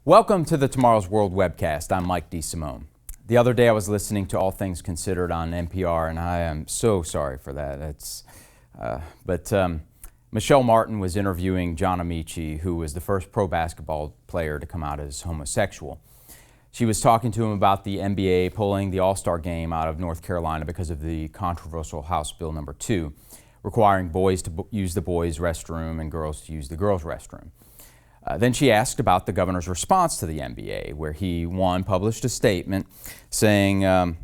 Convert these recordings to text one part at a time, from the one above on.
Welcome to the Tomorrow's World Webcast. I'm Mike DeSimone. The other day I was listening to All Things Considered on NPR, and I am so sorry for that. Michelle Martin was interviewing John Amici, who was the first pro basketball player to come out as homosexual. She was talking to him about the NBA pulling the All-Star game out of North Carolina because of the controversial House Bill No. 2, requiring boys to use the boys' restroom and girls to use the girls' restroom. Then she asked about the governor's response to the NBA, where he, published a statement saying,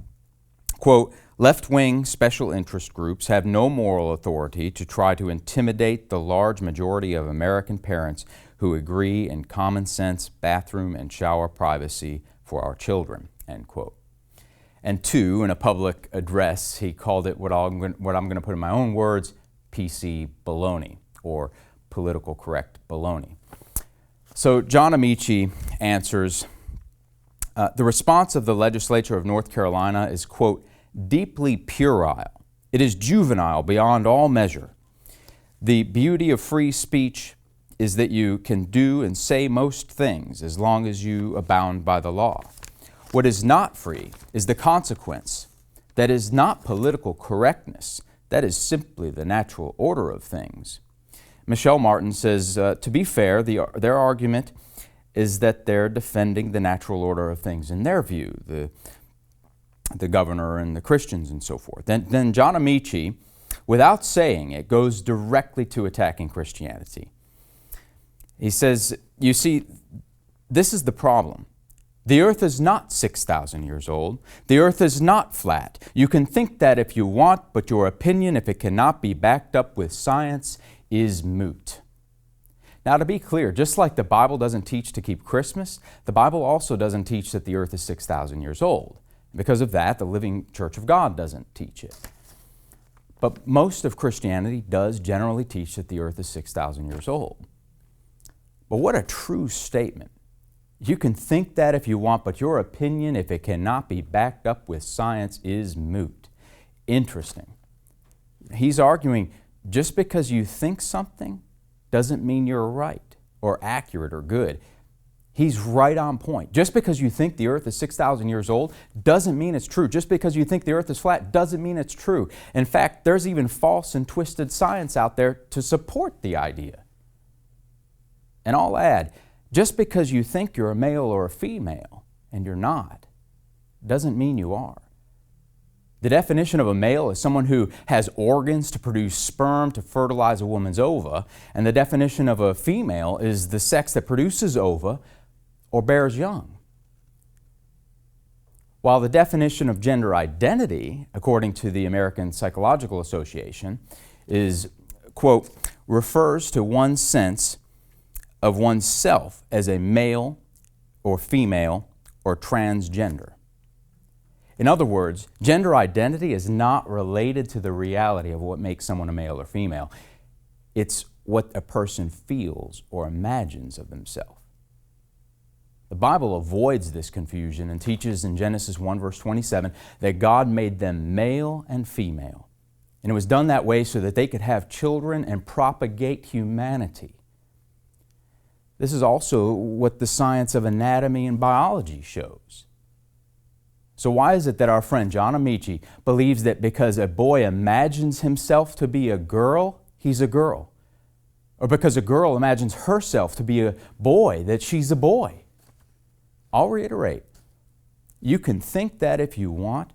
quote, "Left-wing special interest groups have no moral authority to try to intimidate the large majority of American parents who agree in common sense bathroom and shower privacy for our children," end quote. And two, in a public address, he called it what I'm going to put in my own words, PC baloney, or political correct baloney. So John Amici answers, the response of the legislature of North Carolina is, quote, "deeply puerile. It is juvenile beyond all measure. The beauty of free speech is that you can do and say most things as long as you abound by the law. What is not free is the consequence. That is not political correctness. That is simply the natural order of things." Michelle Martin says, to be fair, their argument is that they're defending the natural order of things in their view, the governor and the Christians and so forth. Then John Amici, without saying it, goes directly to attacking Christianity. He says, you see, this is the problem. The earth is not 6,000 years old. The earth is not flat. You can think that if you want, but your opinion, if it cannot be backed up with science, is moot. Now, to be clear, just like the Bible doesn't teach to keep Christmas, the Bible also doesn't teach that the earth is 6,000 years old. Because of that, the Living Church of God doesn't teach it. But most of Christianity does generally teach that the earth is 6,000 years old. But what a true statement. You can think that if you want, but your opinion, if it cannot be backed up with science, is moot. Interesting. He's arguing just because you think something doesn't mean you're right or accurate or good. He's right on point. Just because you think the earth is 6,000 years old doesn't mean it's true. Just because you think the earth is flat doesn't mean it's true. In fact, there's even false and twisted science out there to support the idea. And I'll add, just because you think you're a male or a female and you're not, doesn't mean you are. The definition of a male is someone who has organs to produce sperm to fertilize a woman's ova, and the definition of a female is the sex that produces ova or bears young. While the definition of gender identity, according to the American Psychological Association, is, quote, refers to one's sense of oneself as a male or female or transgender. In other words, gender identity is not related to the reality of what makes someone a male or female. It's what a person feels or imagines of themselves. The Bible avoids this confusion and teaches in Genesis 1 verse 27 that God made them male and female. And it was done that way so that they could have children and propagate humanity. This is also what the science of anatomy and biology shows. So why is it that our friend John Amici believes that because a boy imagines himself to be a girl, he's a girl? Or because a girl imagines herself to be a boy, that she's a boy? I'll reiterate, you can think that if you want,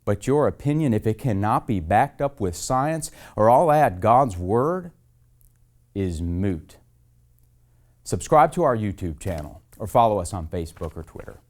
but your opinion, if it cannot be backed up with science, or I'll add God's Word, is moot. Subscribe to our YouTube channel or follow us on Facebook or Twitter.